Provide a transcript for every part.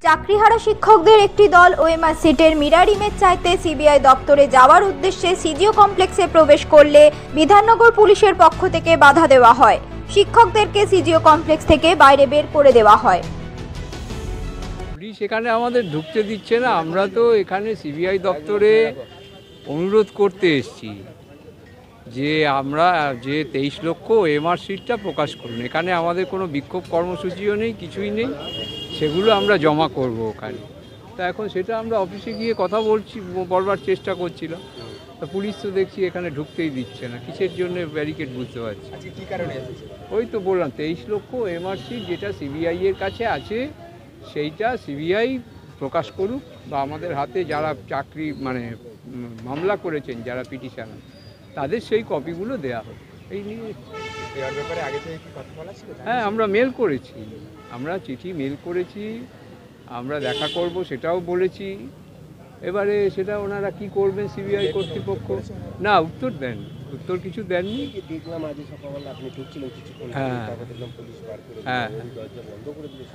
চাকরিহারা শিক্ষকদের একটি দল ওএমআর সিটের মিরার ইমেজ চাইতে সিবিআই দপ্তরে যাওয়ার উদ্দেশ্যে সিজিও কমপ্লেক্সে প্রবেশ করলে বিধাননগর পুলিশের পক্ষ থেকে বাধা দেওয়া হয়। শিক্ষকদেরকে সিজিও কমপ্লেক্স থেকে বাইরে বের করে দেওয়া হয়। পুলিশ এখানে আমাদের ঢুকতে দিচ্ছে না। আমরা তো এখানে সিবিআই দপ্তরে অনুরোধ করতে এসেছি যে আমরা যে 23 লক্ষ ওএমআর সিটটা প্রকাশ করুন। এখানে আমাদের কোনো বিক্ষোভ কর্মসূচিও নেই, কিছুই নেই, সেগুলো আমরা জমা করব ওখানে। তা এখন সেটা আমরা অফিসে গিয়ে কথা বলবার চেষ্টা করছিলাম। তা পুলিশ তো দেখছি এখানে ঢুকতেই দিচ্ছে না। কিসের জন্য ব্যারিকেড বুঝতে পারছি। কী কারণে? ওই তো বললাম 23 লক্ষ ওএমআর সিট যেটা সিবিআই এর কাছে আছে সেইটা সিবিআই প্রকাশ করুক, বা আমাদের হাতে যারা চাকরি মামলা করেছেন, যারা পিটিশন, তাদের সেই কপিগুলো দেওয়া হোক। এই নিয়ে এর ব্যাপারে আগে থেকে কি কথা বলা ছিল? হ্যাঁ, আমরা মেল করেছি, আমরা চিঠি মেল করেছি, আমরা দেখা করব সেটাও বলেছি। এবারে সেটা ওনারা কি করবেন সিবিআই কর্তৃপক্ষ, না উত্তর দেন, উত্তর কিছু দেননি। দেখলাম আজ সকালবেলা আপনি ঢুকছিলেন কিছুক্ষণ, তারপর দেখলাম পুলিশ বার করে দরজা বন্ধ করে দিয়েছে।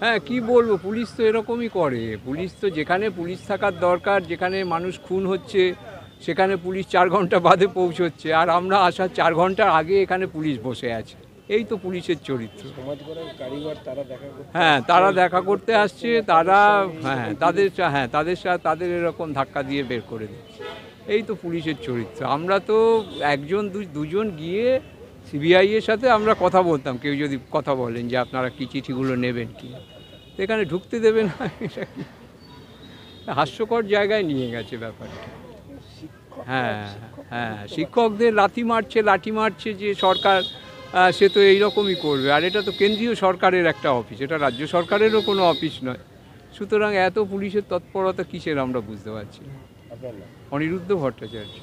হ্যাঁ, কি বলবো, পুলিশ তো এরকমই করে। পুলিশ তো যেখানে পুলিশ থাকার দরকার, যেখানে মানুষ খুন হচ্ছে সেখানে পুলিশ 4 ঘন্টা বাদে পৌঁছচ্ছে, আর আমরা আসার 4 ঘন্টার আগে এখানে পুলিশ বসে আছে। এই তো পুলিশের চরিত্র। হ্যাঁ, তারা দেখা করতে আসছে, তারা তাদের এরকম ধাক্কা দিয়ে বের করে দিচ্ছে। এই তো পুলিশের চরিত্র। আমরা তো একজন দুজন গিয়ে সিবিআই এর সাথে আমরা কথা বলতাম, কেউ যদি কথা বলেন যে আপনারা কি চিঠিগুলো নেবেন কি, এখানে ঢুকতে দেবে না। এটা কি হাস্যকর জায়গায় নিয়ে গেছে ব্যাপারটা। হ্যাঁ, শিক্ষকদের লাঠি মারছে যে সরকার, সে তো এইরকমই করবে। আর এটা তো কেন্দ্রীয় সরকারের একটা অফিস, এটা রাজ্য সরকারেরও কোনো অফিস নয়। সুতরাং এত পুলিশের তৎপরতা কিসের আমরা বুঝতে পারছি না। অনিরুদ্ধ ভট্টাচার্য।